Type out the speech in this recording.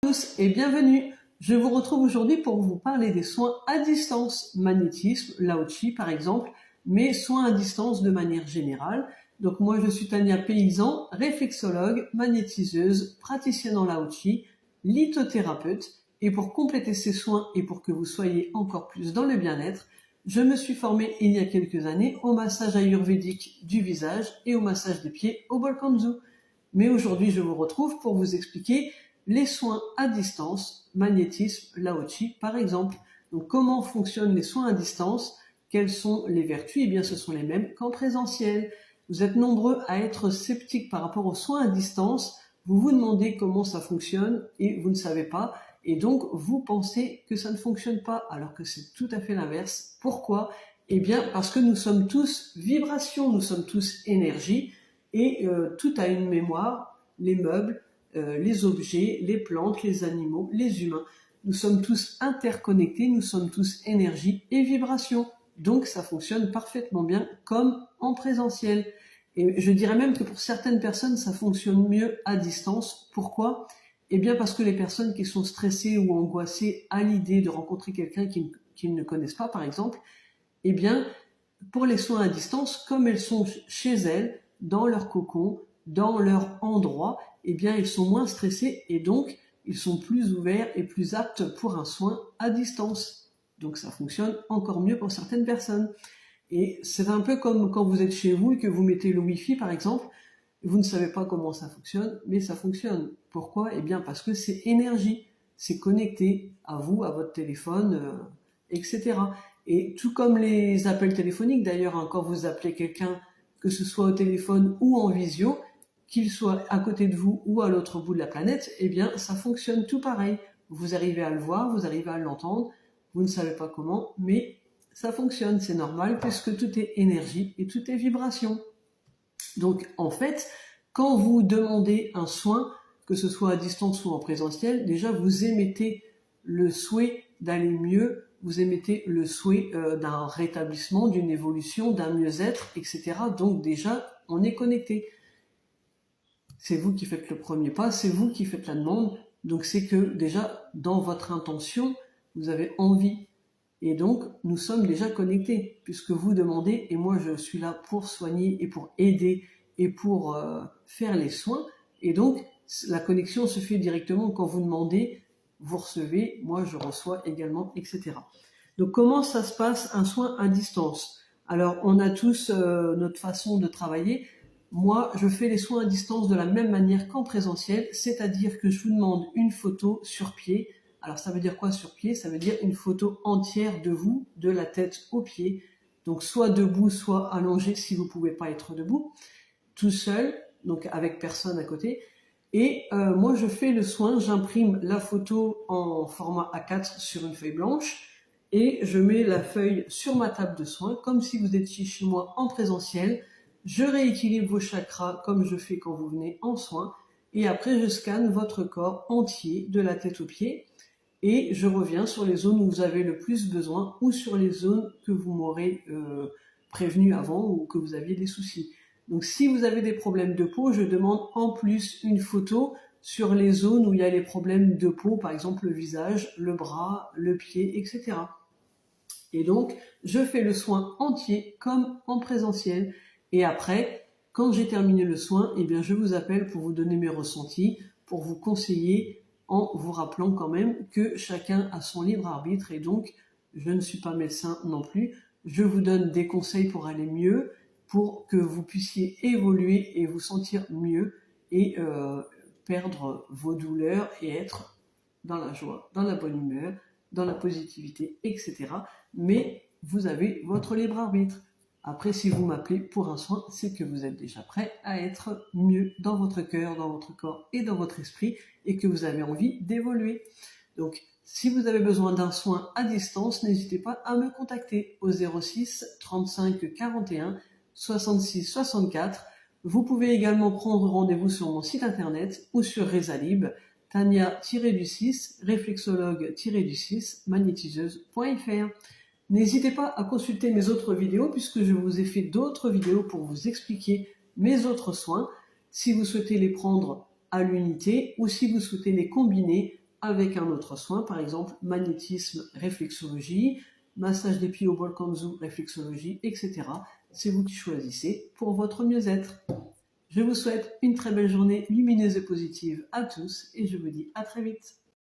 Tous et bienvenue. Je vous retrouve aujourd'hui pour vous parler des soins à distance, magnétisme, Lao-Chi par exemple, mais soins à distance de manière générale. Donc moi je suis Tania Paysan, réflexologue, magnétiseuse, praticienne en Lao-Chi, lithothérapeute, et pour compléter ces soins et pour que vous soyez encore plus dans le bien-être, je me suis formée il y a quelques années au massage ayurvédique du visage et au massage des pieds au Bolkanzu. Mais aujourd'hui je vous retrouve pour vous expliquer les soins à distance, magnétisme, Lao-Chi par exemple. Donc comment fonctionnent les soins à distance? Quelles sont les vertus? Eh bien ce sont les mêmes qu'en présentiel. Vous êtes nombreux à être sceptiques par rapport aux soins à distance. Vous vous demandez comment ça fonctionne et vous ne savez pas. Et donc vous pensez que ça ne fonctionne pas alors que c'est tout à fait l'inverse. Pourquoi? Eh bien parce que nous sommes tous vibration, nous sommes tous énergie et tout a une mémoire, les meubles, les objets, les plantes, les animaux, les humains. Nous sommes tous interconnectés, nous sommes tous énergie et vibration. Donc ça fonctionne parfaitement bien comme en présentiel. Et je dirais même que pour certaines personnes, ça fonctionne mieux à distance. Pourquoi? Eh bien parce que les personnes qui sont stressées ou angoissées à l'idée de rencontrer quelqu'un qu'ils ne connaissent pas, par exemple, eh bien pour les soins à distance, comme elles sont chez elles, dans leur cocon, dans leur endroit, eh bien ils sont moins stressés et donc ils sont plus ouverts et plus aptes pour un soin à distance. Donc ça fonctionne encore mieux pour certaines personnes. Et c'est un peu comme quand vous êtes chez vous et que vous mettez le Wi-Fi par exemple, vous ne savez pas comment ça fonctionne, mais ça fonctionne. Pourquoi? Eh bien parce que c'est énergie, c'est connecté à vous, à votre téléphone, etc. Et tout comme les appels téléphoniques d'ailleurs, hein, quand vous appelez quelqu'un, que ce soit au téléphone ou en visio, qu'il soit à côté de vous ou à l'autre bout de la planète, eh bien ça fonctionne tout pareil. Vous arrivez à le voir, vous arrivez à l'entendre, vous ne savez pas comment, mais ça fonctionne, c'est normal puisque tout est énergie et tout est vibration. Donc en fait, quand vous demandez un soin, que ce soit à distance ou en présentiel, déjà vous émettez le souhait d'aller mieux, vous émettez le souhait d'un rétablissement, d'une évolution, d'un mieux-être, etc. Donc déjà, on est connecté. C'est vous qui faites le premier pas, c'est vous qui faites la demande. Donc c'est que déjà, dans votre intention, vous avez envie. Et donc, nous sommes déjà connectés, puisque vous demandez, et moi je suis là pour soigner et pour aider et pour faire les soins. Et donc, la connexion se fait directement quand vous demandez, vous recevez, moi je reçois également, etc. Donc, comment ça se passe un soin à distance? Alors, on a tous notre façon de travailler. Moi, je fais les soins à distance de la même manière qu'en présentiel, c'est-à-dire que je vous demande une photo sur pied. Alors ça veut dire quoi sur pied? Ça veut dire une photo entière de vous, de la tête aux pieds. Donc soit debout, soit allongé si vous ne pouvez pas être debout, tout seul, donc avec personne à côté. Et moi je fais le soin, j'imprime la photo en format A4 sur une feuille blanche et je mets la feuille sur ma table de soins comme si vous étiez chez moi en présentiel. Je rééquilibre vos chakras comme je fais quand vous venez en soins et après je scanne votre corps entier de la tête aux pieds. Et je reviens sur les zones où vous avez le plus besoin ou sur les zones que vous m'aurez prévenu avant ou que vous aviez des soucis. Donc si vous avez des problèmes de peau, je demande en plus une photo sur les zones où il y a les problèmes de peau, par exemple le visage, le bras, le pied, etc. Et donc, je fais le soin entier comme en présentiel. Et après, quand j'ai terminé le soin, eh bien, je vous appelle pour vous donner mes ressentis, pour vous conseiller en vous rappelant quand même que chacun a son libre arbitre et donc je ne suis pas médecin non plus. Je vous donne des conseils pour aller mieux, pour que vous puissiez évoluer et vous sentir mieux et perdre vos douleurs et être dans la joie, dans la bonne humeur, dans la positivité, etc. Mais vous avez votre libre arbitre. Après, si vous m'appelez pour un soin, c'est que vous êtes déjà prêt à être mieux dans votre cœur, dans votre corps et dans votre esprit et que vous avez envie d'évoluer. Donc, si vous avez besoin d'un soin à distance, n'hésitez pas à me contacter au 06 35 41 66 64. Vous pouvez également prendre rendez-vous sur mon site internet ou sur Rezalib, Tania-du-6, réflexologue-du-6, magnétiseuse.fr. N'hésitez pas à consulter mes autres vidéos puisque je vous ai fait d'autres vidéos pour vous expliquer mes autres soins, si vous souhaitez les prendre à l'unité ou si vous souhaitez les combiner avec un autre soin, par exemple magnétisme, réflexologie, massage des pieds au bol kanzu, réflexologie, etc. C'est vous qui choisissez pour votre mieux-être. Je vous souhaite une très belle journée lumineuse et positive à tous et je vous dis à très vite.